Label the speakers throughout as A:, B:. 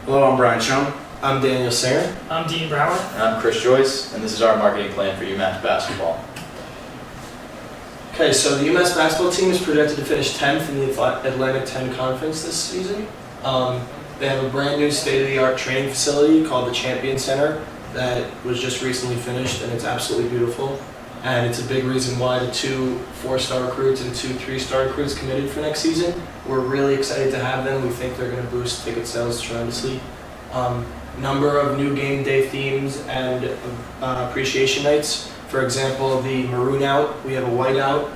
A: Hello, I'm Brian Schoen.
B: I'm Daniel Singer.
C: I'm Dean Brower.
D: And I'm Chris Joyce, and this is our marketing plan for UMass basketball.
B: Okay, so the UMass basketball team is projected to finish 10th in the Atlantic 10 Conference this season. They have a brand new state-of-the-art training facility called the Champion Center that was just recently finished, and it's absolutely beautiful. And it's a big reason why the 2 4-star recruits and 2 3-star recruits committed for next season. We're really excited to have them. We think they're going to boost ticket sales tremendously. Number of new game day themes and appreciation nights. For example, the Maroon Out, we have a White Out.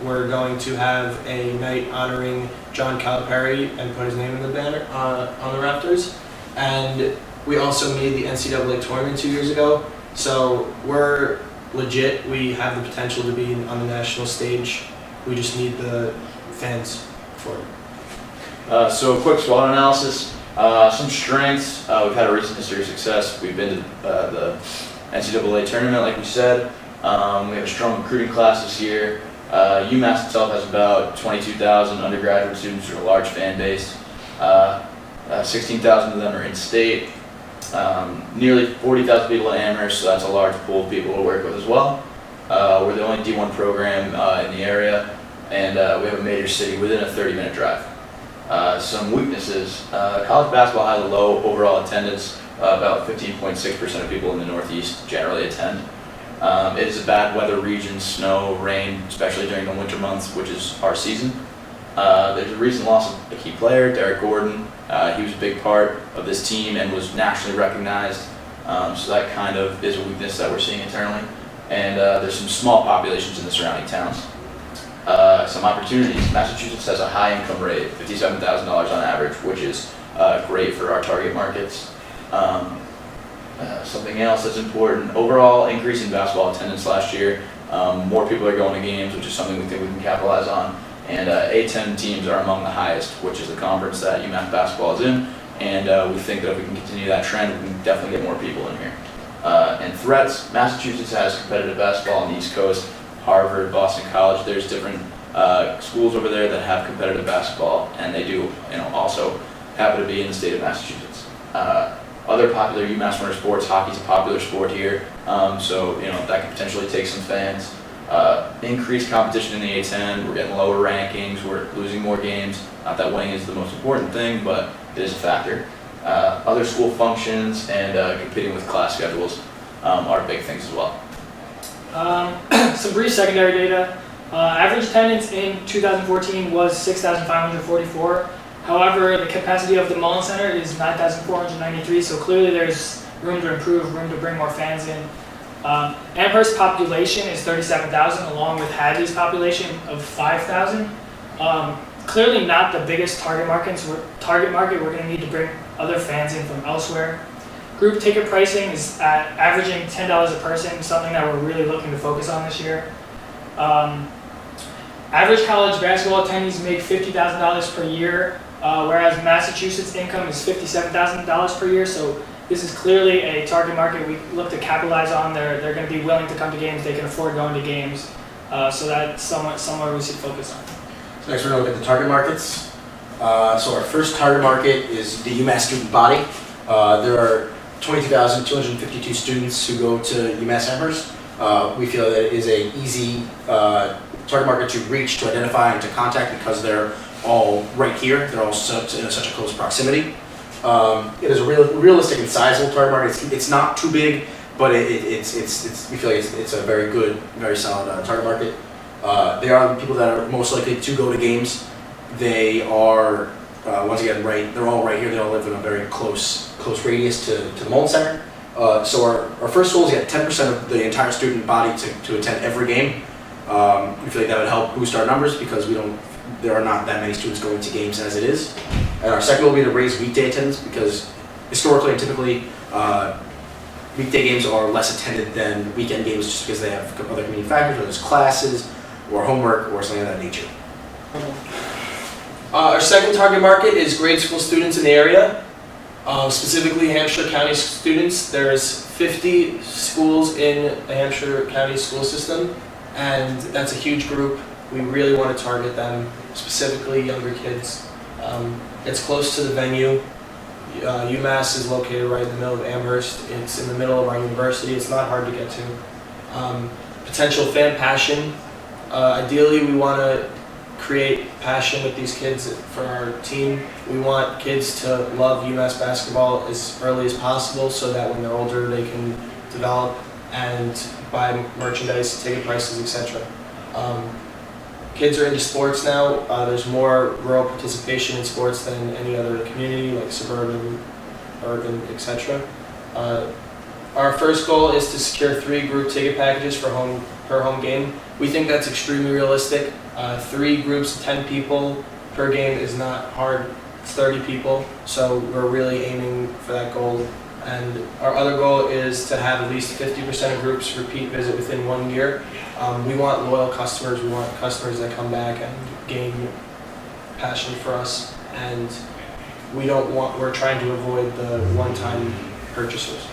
B: We're going to have a night honoring John Calipari and put his name in the banner on the rafters. And we also made the NCAA tournament 2 years ago. So we're legit. We have the potential to be on the national stage. We just need the fans for it.
D: So a quick SWOT analysis. Some strengths. We've had a recent history of success. We've been to the NCAA tournament, like we said. We have a strong recruiting class this year. UMass itself has about 22,000 undergraduate students with a large fan base. 16,000 of them are in-state. Nearly 40,000 people at Amherst, so that's a large pool of people to work with as well. We're the only D1 program in the area, and we have a major city within a 30-minute drive. Some weaknesses. College basketball has a low overall attendance. About 15.6% of people in the Northeast generally attend. It is a bad weather region, snow, rain, especially during the winter months, which is our season. There's a recent loss of a key player, Derek Gordon. He was a big part of this team and was nationally recognized. So that kind of is a weakness that we're seeing internally. And there's some small populations in the surrounding towns. Some opportunities. Massachusetts has a high income rate, $57,000 on average, which is great for our target markets. Something else that's important, overall increase in basketball attendance last year. More people are going to games, which is something we think we can capitalize on. And A10 teams are among the highest, which is the conference that UMass basketball is in. And we think that if we can continue that trend, we can definitely get more people in here. And threats, Massachusetts has competitive basketball on the East Coast. Harvard, Boston College, there's different schools over there that have competitive basketball, and they do, also happen to be in the state of Massachusetts. Other popular UMass winter sports, hockey's a popular sport here, so that could potentially take some fans. Increased competition in the A10, we're getting lower rankings, we're losing more games. Not that winning is the most important thing, but it is a factor. Other school functions and competing with class schedules are big things as well.
C: Some brief secondary data. Average attendance in 2014 was 6,544. However, the capacity of the Mullen Center is 9,493, so clearly there's room to improve, room to bring more fans in. Amherst population is 37,000, along with Hadley's population of 5,000. Clearly not the biggest target market. We're going to need to bring other fans in from elsewhere. Group ticket pricing is averaging $10 a person, something that we're really looking to focus on this year. Average college basketball attendees make $50,000 per year, whereas Massachusetts income is $57,000 per year. So this is clearly a target market we look to capitalize on. They're going to be willing to come to games. They can afford going to games. So that's somewhere we should focus on.
A: So next we're going to look at the target markets. So our first target market is the UMass student body. There are 22,252 students who go to UMass Amherst. We feel that it is an easy target market to reach, to identify, and to contact because they're all right here. They're all in such a close proximity. It is a realistic and sizable target market. It's not too big, but we feel like it's a very good, very solid target market. They are the people that are most likely to go to games. They are, once again, they're all right here. They all live in a very close radius to the Mullen Center. So our first goal is to get 10% of the entire student body to attend every game. We feel like that would help boost our numbers because there are not that many students going to games as it is. And our second goal will be to raise weekday attendance because historically and typically weekday games are less attended than weekend games just because they have other competing factors, whether it's classes or homework or something of that nature.
B: Our second target market is grade school students in the area, specifically Hampshire County students. There's 50 schools in the Hampshire County school system, and that's a huge group. We really want to target them, specifically younger kids. It's close to the venue. UMass is located right in the middle of Amherst. It's in the middle of our university. It's not hard to get to. Potential fan passion. Ideally, we want to create passion with these kids for our team. We want kids to love UMass basketball as early as possible so that when they're older they can develop and buy merchandise, ticket prices, etc. Kids are into sports now. There's more rural participation in sports than any other community, like suburban, urban, etc. Our first goal is to secure 3 group ticket packages per home game. We think that's extremely realistic. 3 groups of 10 people per game is not hard. It's 30 people, so we're really aiming for that goal. And our other goal is to have at least 50% of groups repeat visit within 1 year. We want loyal customers. We want customers that come back and gain passion for us. And we're trying to avoid the one-time purchasers.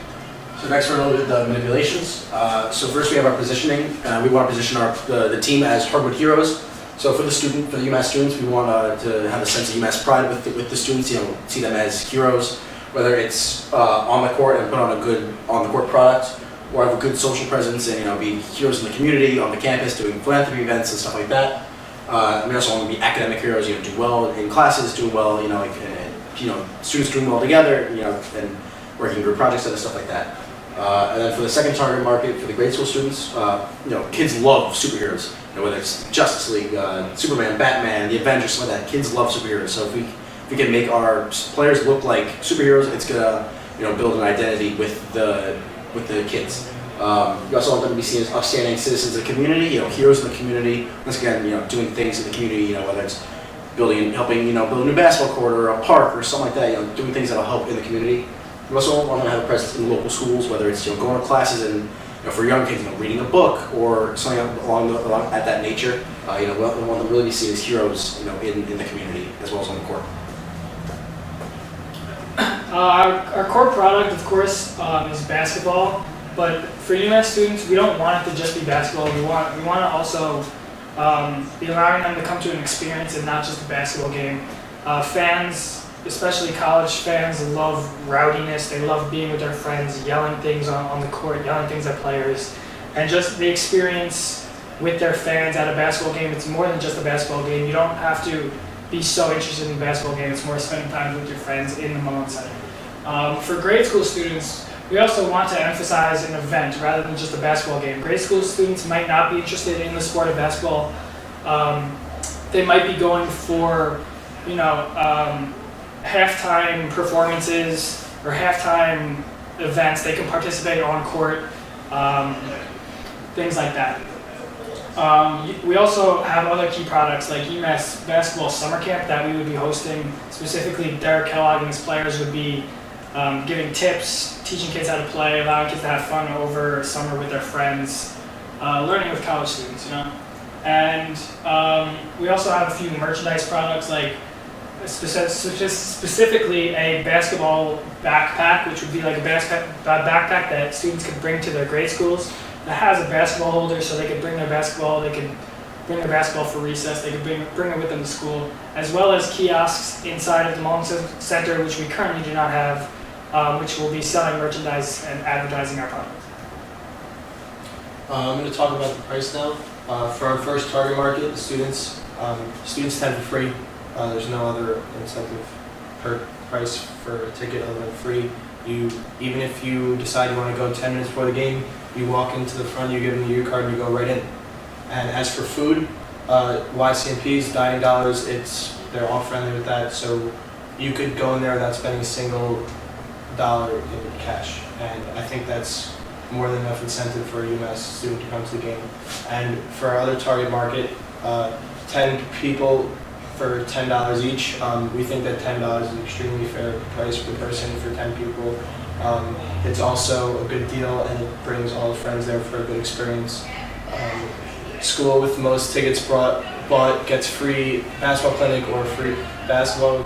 A: So next we're going to look at the manipulations. So first we have our positioning. We want to position the team as hardwood heroes. So for the UMass students, we want to have a sense of UMass pride with the students. See them as heroes, whether it's on the court and put on a good on-the-court product, or have a good social presence and be heroes in the community, on the campus, doing philanthropy events and stuff like that. We also want to be academic heroes. Do well in classes, doing well, students doing well together, and working in group projects and stuff like that. And then for the second target market, for the grade school students, kids love superheroes. Whether it's Justice League, Superman, Batman, the Avengers, something like that. Kids love superheroes. So if we can make our players look like superheroes, it's gonna build an identity with the kids. We also want them to be seen as upstanding citizens of the community, heroes in the community. Once again, doing things in the community, whether it's helping build a new basketball court or a park or something like that. Doing things that'll help in the community. We also want them to have a presence in local schools, whether it's going to classes and for young kids, reading a book or something along at that nature. We want them to really be seen as heroes, in the community as well as on the court.
C: Our core product, of course, is basketball. But for UMass students, we don't want it to just be basketball. We want to also be allowing them to come to an experience and not just a basketball game. Fans, especially college fans, love rowdiness. They love being with their friends, yelling things on the court, yelling things at players. And just the experience with their fans at a basketball game, it's more than just a basketball game. You don't have to be so interested in the basketball game. It's more spending time with your friends in the Mullen Center. For grade school students, we also want to emphasize an event rather than just a basketball game. Grade school students might not be interested in the sport of basketball. They might be going for, halftime performances or halftime events. They can participate on court, things like that. We also have other key products like UMass Basketball Summer Camp that we would be hosting. Specifically, Derek Kellogg and his players would be giving tips, teaching kids how to play, allowing kids to have fun over summer with their friends, learning with college students, And we also have a few merchandise products like specifically a basketball backpack, which would be like a backpack that students could bring to their grade schools that has a basketball holder so they could bring their basketball, for recess, they could bring it with them to school, as well as kiosks inside of the Mullen Center, which we currently do not have, which will be selling merchandise and advertising our product.
B: I'm going to talk about the price now. For our first target market, the students tend for free. There's no other incentive per price for a ticket other than free. Even if you decide you want to go 10 minutes before the game, you walk into the front, you give them your card, and you go right in. And as for food, YCMP's dining dollars, they're all friendly with that, so you could go in there without spending a single dollar in cash. And I think that's more than enough incentive for a UMass student to come to the game. And for our other target market, 10 people for $10 each. We think that $10 is an extremely fair price per person for 10 people. It's also a good deal, and it brings all the friends there for a good experience. School with the most tickets bought gets free basketball clinic or free basketball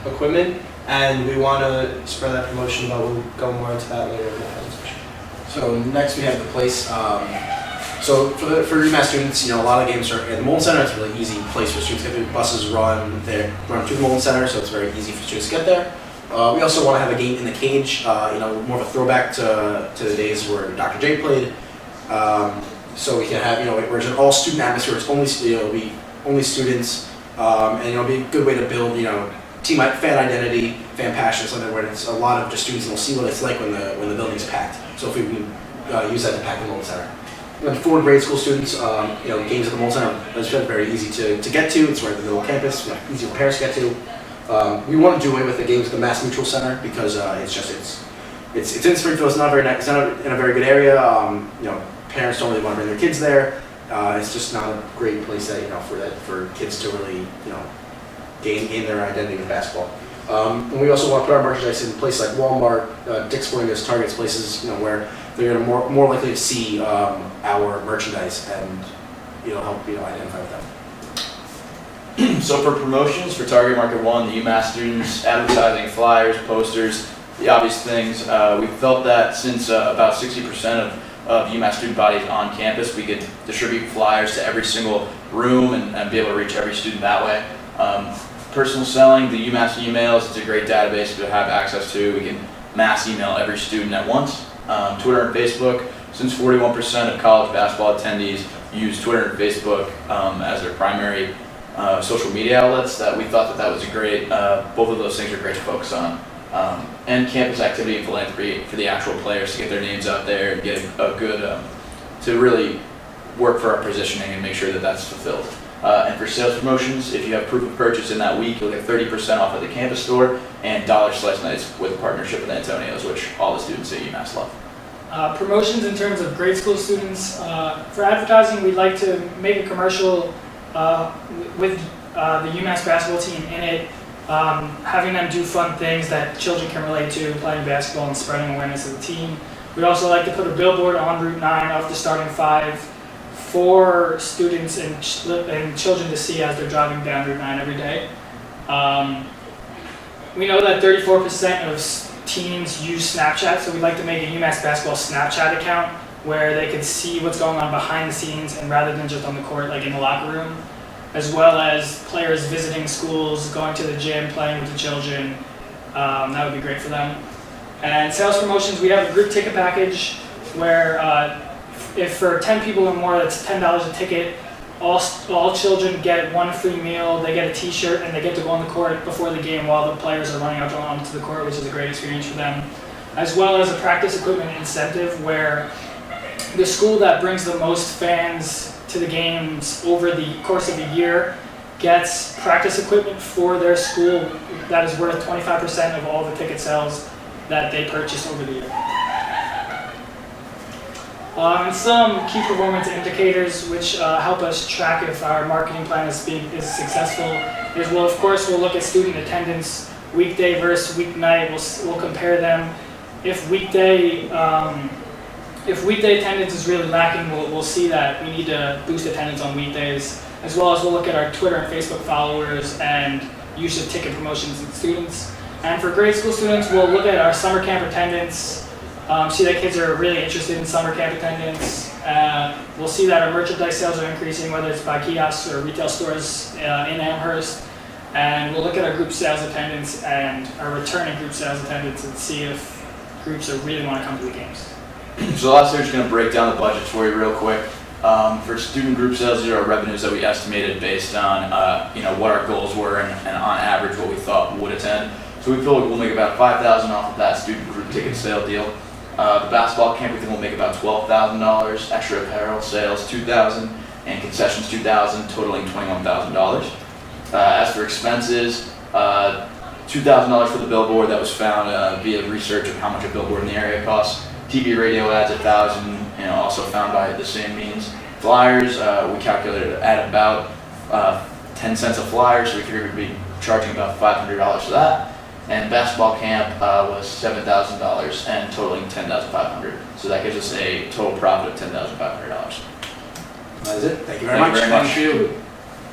B: equipment, and we want to spread that promotion, but we'll go more into that later in the presentation.
A: So next we have the place. So for UMass students, a lot of games are at the Mullen Center. It's a really easy place for students to get to. Buses run to the Mullen Center, so it's very easy for students to get there. We also want to have a game in the cage, more of a throwback to the days where Dr. J played. So we can have, where it's an all-student atmosphere. It's only students, and it'll be a good way to build, team fan identity, fan passion, something where it's a lot of just students, and we'll see what it's like when the building's packed. So if we can use that to pack the Mullen Center. And for grade school students, games at the Mullen Center is very easy to get to. It's right at the middle of campus, easy for parents to get to. We want to do away with the games at the Mass Mutual Center because it's in Springfield. It's not it's not in a very good area. Parents don't really want to bring their kids there. It's just not a great place for kids to really gain their identity with basketball. And we also want to put our merchandise in places like Walmart, Dick's Sporting Goods, Target's, places where they're more likely to see our merchandise and help identify with them.
D: So for promotions for Target Market 1, the UMass students, advertising, flyers, posters, the obvious things, we felt that since about 60% of UMass student bodies on campus, we could distribute flyers to every single room and be able to reach every student that way. Personal selling, the UMass emails, it's a great database to have access to. We can mass email every student at once. Twitter and Facebook, since 41% of college basketball attendees use Twitter and Facebook as their primary social media outlets, that we thought that was a great, both of those things are great to focus on. And campus activity and philanthropy for the actual players to get their names out there and get a good, to really work for our positioning and make sure that that's fulfilled. And for sales promotions, if you have proof of purchase in that week, you'll get 30% off at the campus store and dollar slice nights with a partnership with Antonio's, which all the students at UMass love.
C: Promotions in terms of grade school students. For advertising, we'd like to make a commercial with the UMass basketball team in it, having them do fun things that children can relate to, playing basketball and spreading awareness of the team. We'd also like to put a billboard on Route 9 off the starting 5 for students and children to see as they're driving down Route 9 every day. We know that 34% of teens use Snapchat, so we'd like to make a UMass basketball Snapchat account where they can see what's going on behind the scenes and rather than just on the court, like in the locker room, as well as players visiting schools, going to the gym, playing with the children. That would be great for them. And sales promotions, we have a group ticket package where if for 10 people or more, that's $10 a ticket. All children get one free meal, they get a t-shirt, and they get to go on the court before the game while the players are running out onto the court, which is a great experience for them. As well as a practice equipment incentive where the school that brings the most fans to the games over the course of a year gets practice equipment for their school that is worth 25% of all the ticket sales that they purchase over the year. And some key performance indicators which help us track if our marketing plan is successful is, well, of course, we'll look at student attendance weekday versus weeknight. We'll compare them. If weekday attendance is really lacking, we'll see that we need to boost attendance on weekdays, as well as we'll look at our Twitter and Facebook followers and use of ticket promotions and students. And for grade school students, we'll look at our summer camp attendance, see that kids are really interested in summer camp attendance. We'll see that our merchandise sales are increasing, whether it's by kiosks or retail stores in Amherst. And we'll look at our group sales attendance and our returning group sales attendance and see if groups really want to come to the games.
D: So last year, just going to break down the budget for you real quick. For student group sales, these are our revenues that we estimated based on what our goals were and on average what we thought would attend. So we feel like we'll make about $5,000 off of that student group ticket sale deal. The basketball camp, we think we'll make about $12,000. Extra apparel sales, $2,000, and concessions, $2,000, totaling $21,000. As for expenses, $2,000 for the billboard that was found via research of how much a billboard in the area costs. TV radio ads, $1,000, also found by the same means. Flyers, we calculated at about 10 cents a flyer, so we figured we'd be charging about $500 for that. And basketball camp was $7,000 and totaling $10,500. So that gives us a total profit of $10,500.
A: That is it. Thank you very much.
D: Thank you very much.